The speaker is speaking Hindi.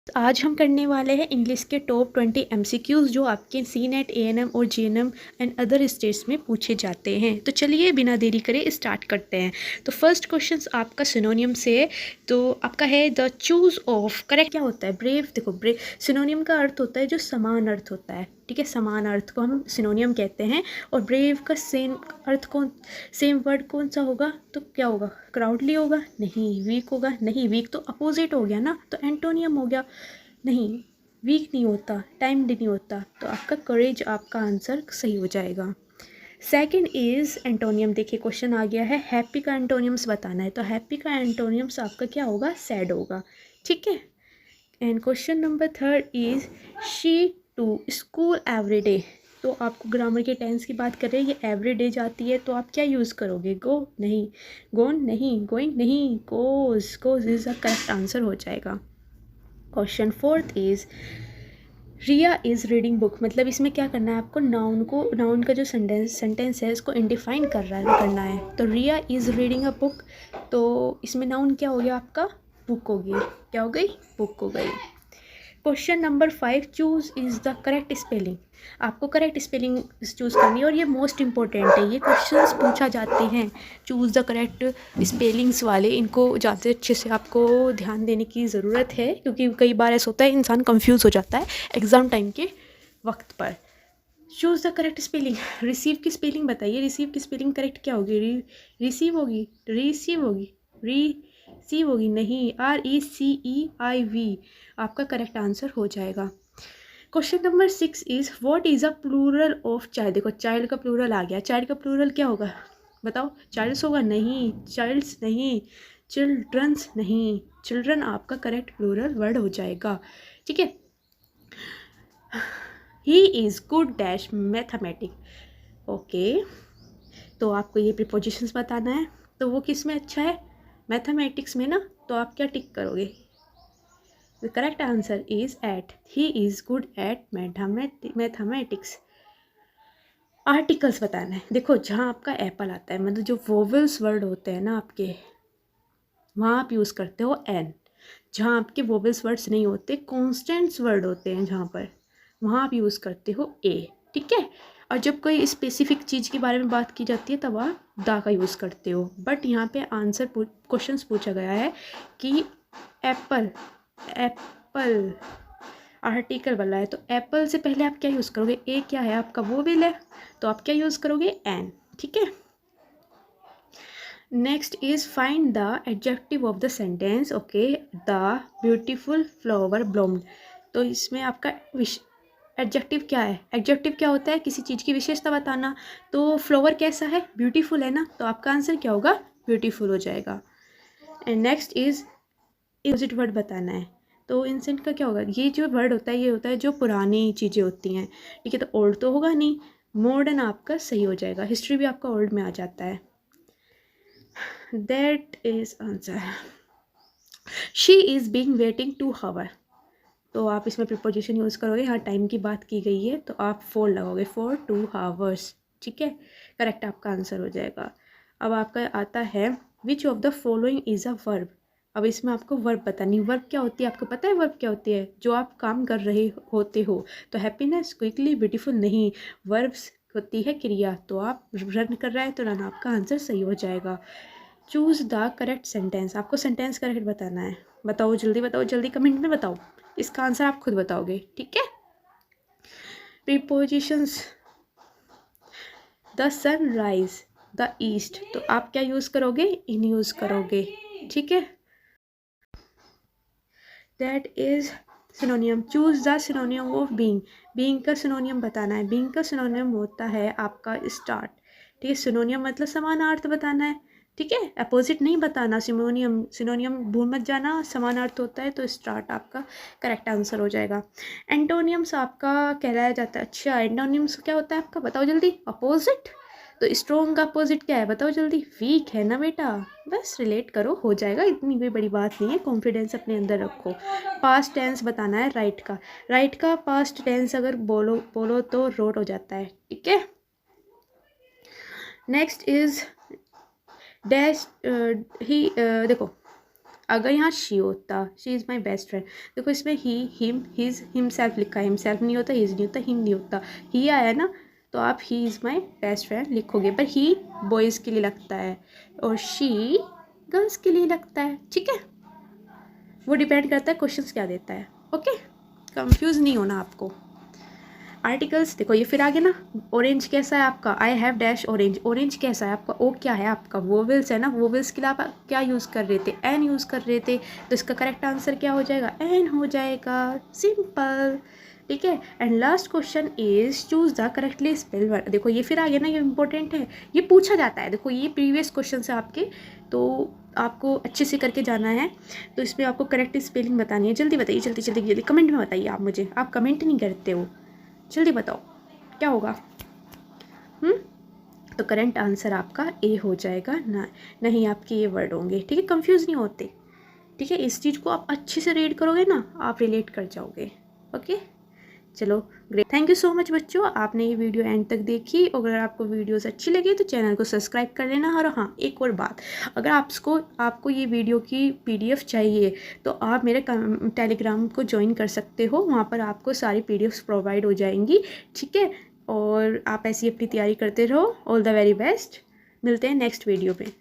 आज हम करने वाले हैं इंग्लिश के टॉप 20 एमसीक्यूज़ जो आपके सी नेट एएनएम और जीएनएम एंड अदर स्टेट्स में पूछे जाते हैं। तो चलिए बिना देरी करे स्टार्ट करते हैं। तो फर्स्ट क्वेश्चन आपका सिनोनियम से, तो आपका है द चूज ऑफ। करेक्ट क्या होता है? ब्रेव। देखो, ब्रेव सिनोनियम का अर्थ होता है जो समान अर्थ होता है, ठीक है। समान अर्थ को हम सिनोनियम कहते हैं। और ब्रेव का सेम अर्थ सेम वर्ड कौन सा होगा? तो क्या होगा? क्राउडली होगा? नहीं। वीक होगा? नहीं। वीक तो अपोजिट हो गया ना, तो एंटोनियम हो गया। नहीं, वीक नहीं होता, टाइम्ड नहीं होता, तो आपका करेज आपका आंसर सही हो जाएगा। Second is antonym. देखिए क्वेश्चन आ गया है, हैप्पी का एंटोनियम्स बताना है, तो हैप्पी का एंटोनियम्स आपका क्या होगा? सैड होगा, ठीक है। And question number third is she to school every day. तो आपको ग्रामर के टेंस की बात कर रहे हैं, ये एवरी डे जाती है, तो आप क्या यूज़ करोगे? गो नहीं, गोन नहीं, गोइंग नहीं, goes. Goes is the correct answer हो जाएगा। Question fourth is Riya is reading book. मतलब इसमें क्या करना है आपको? नाउन का जो सेंटेंस है इसको इंडिफाइन करना है। तो रिया इज़ रीडिंग अ बुक, तो इसमें नाउन क्या हो गया आपका? बुक हो गई। क्या हो गई? बुक हो गई। Question number 5, choose is the correct spelling. आपको करेक्ट स्पेलिंग चूज़ करनी है और ये मोस्ट इंपॉर्टेंट है। ये क्वेश्चंस पूछा जाते हैं चूज़ द करेक्ट स्पेलिंग्स वाले, इनको ज़्यादा अच्छे से आपको ध्यान देने की ज़रूरत है, क्योंकि कई बार ऐसा होता है इंसान कंफ्यूज हो जाता है एग्ज़ाम टाइम के वक्त पर। Choose the correct spelling. Receive की स्पेलिंग बताइए। रिसीव की स्पेलिंग करेक्ट क्या होगी? रिसीव होगी? रिसीव होगी? रिसीव होगी? नहीं, RECEIV आपका करेक्ट आंसर हो जाएगा। Question number 6 is what is a plural of child. देखो, चाइल्ड का प्लूरल आ गया। चाइल्ड का प्लूरल क्या होगा? बताओ। चाइल्ड्स होगा? नहीं। चाइल्ड्स नहीं, चिल्ड्रंस नहीं, चिल्ड्रन आपका करेक्ट प्लूरल वर्ड हो जाएगा, ठीक है। ही is good dash mathematics. Okay, तो आपको ये प्रीपोजिशंस बताना है, तो वो किस में अच्छा है? मैथमेटिक्स में ना, तो आप क्या टिक करोगे? The correct answer is at. He is good at mathematics. Articles बताना है। देखो, जहाँ आपका एप्पल आता है, मतलब जो वोवेल्स वर्ड होते हैं ना आपके, वहाँ आप यूज़ करते हो एन। जहाँ आपके वोवेल्स वर्ड्स नहीं होते, कॉन्स्टेंट्स वर्ड होते हैं जहाँ पर, वहाँ आप यूज़ करते हो ए, ठीक है। और जब कोई स्पेसिफिक चीज़ के बारे में बात की जाती है तब आप दा का यूज़ करते हो। बट यहाँ पे आंसर क्वेश्चंस पूछा गया है कि एप्पल, एप्पल आर्टिकल वाला है, तो एप्पल से पहले आप क्या यूज़ करोगे? ए क्या है आपका? वोवेल है, तो आप क्या यूज़ करोगे? एन, ठीक है। Next is find the adjective of the sentence. Okay, the beautiful flower bloomed. तो इसमें आपका एडजेक्टिव क्या है? एडजेक्टिव क्या होता है? किसी चीज़ की विशेषता बताना। तो फ्लावर कैसा है? ब्यूटीफुल है ना, तो आपका आंसर क्या होगा? ब्यूटीफुल हो जाएगा। And next is opposite word बताना है। तो इंसेंट का क्या होगा? ये जो वर्ड होता है ये होता है जो पुरानी चीज़ें होती हैं, ठीक है। तो ओल्ड तो होगा नहीं, मॉडर्न आपका सही हो जाएगा। हिस्ट्री भी आपका ओल्ड में आ जाता है। That is answer. She is being waiting 2 hour. तो आप इसमें प्रीपोजिशन यूज़ करोगे। हाँ, टाइम की बात की गई है, तो आप फॉर लगोगे, फॉर 2 आवर्स, ठीक है। करेक्ट आपका आंसर हो जाएगा। अब आपका आता है which of the following is a verb. अब इसमें आपको वर्ब बतानी। वर्ब क्या होती है आपको पता है? वर्ब क्या होती है? जो आप काम कर रहे होते हो। तो हैप्पीनेस, क्विकली, ब्यूटीफुल नहीं, वर्ब्स होती है क्रिया। तो आप रन कर रहा है, तो रन आपका आंसर सही हो जाएगा। Choose the correct sentence. आपको सेंटेंस करेक्ट बताना है। बताओ जल्दी कमेंट में बताओ। इसका आंसर आप खुद बताओगे, ठीक है। Prepositions, the sun rise, the east, तो आप क्या यूज़ करोगे? इन यूज़ करोगे, ठीक है। That is सिनोनियम। Choose the सिनोनियम of being. Being का सिनोनियम बताना है। बीइंग का सिनोनियम होता है आपका स्टार्ट, ठीक है। सिनोनियम मतलब समानार्थ बताना है, ठीक है। अपोजिट नहीं बताना। सिनोनियम भूल मत जाना, समानार्थ होता है, तो स्टार्ट आपका करेक्ट आंसर हो जाएगा। एंटोनियम्स आपका कहलाया जाता है। अच्छा, एंटोनियम्स क्या होता है आपका? बताओ जल्दी। अपोजिट। तो स्ट्रॉन्ग का अपोजिट क्या है? बताओ जल्दी। वीक है ना बेटा, बस रिलेट करो, हो जाएगा, इतनी कोई बड़ी बात नहीं है। कॉन्फिडेंस अपने अंदर रखो। पास्ट टेंस बताना है राइट का। राइट का पास्ट टेंस अगर बोलो तो रोट हो जाता है, ठीक है। नेक्स्ट इज डैश ही। देखो, अगर यहाँ शी होता, she is my best friend, देखो इसमें ही, हिम, हिज, हिमसेल्फ लिखा है, हिमसेल्फ नहीं होता, हिज नहीं होता, हिम नहीं होता, ही आया ना, तो आप he is my best friend लिखोगे, पर ही बॉयज़ के लिए लगता है और शी गर्ल्स के लिए लगता है, ठीक है। वो डिपेंड करता है क्वेश्चंस क्या देता है, ओके, कंफ्यूज नहीं होना आपको। आर्टिकल्स देखो ये फिर आगे ना, ऑरेंज कैसा है आपका, I have dash orange, orange कैसा है आपका, ओ क्या है आपका, वोवेल्स है ना, वोवेल्स के लिए आप क्या यूज़ कर रहे थे, एन यूज़ कर रहे थे, तो इसका करेक्ट आंसर क्या हो जाएगा, एन हो जाएगा, सिंपल, ठीक है। And last question is choose the correctly spell word, देखो ये फिर आगे ना, ये इंपॉर्टेंट है, ये पूछा जाता है, देखो ये प्रीवियस क्वेश्चन है आपके, तो आपको अच्छे से करके जाना है, तो इसमें आपको करेक्ट स्पेलिंग बतानी है, जल्दी बताइए, जल्दी जल्दी जल्दी कमेंट में बताइए आप मुझे, आप कमेंट नहीं करते हो, जल्दी बताओ क्या होगा। तो करेंट आंसर आपका ए हो जाएगा ना, नहीं आपके ये वर्ड होंगे, ठीक है, कंफ्यूज नहीं होते, ठीक है। इस चीज़ को आप अच्छे से रीड करोगे ना, आप रिलेट कर जाओगे, ओके। चलो great, thank you so much बच्चों, आपने ये वीडियो एंड तक देखी, और अगर आपको वीडियोस अच्छी लगी तो चैनल को सब्सक्राइब कर लेना। और हाँ, एक और बात, अगर आपको ये वीडियो की PDF चाहिए तो आप मेरे टेलीग्राम को ज्वाइन कर सकते हो, वहाँ पर आपको सारी PDFs प्रोवाइड हो जाएंगी, ठीक है। और आप ऐसी अपनी तैयारी करते रहो, ऑल द वेरी बेस्ट, मिलते हैं नेक्स्ट वीडियो पे।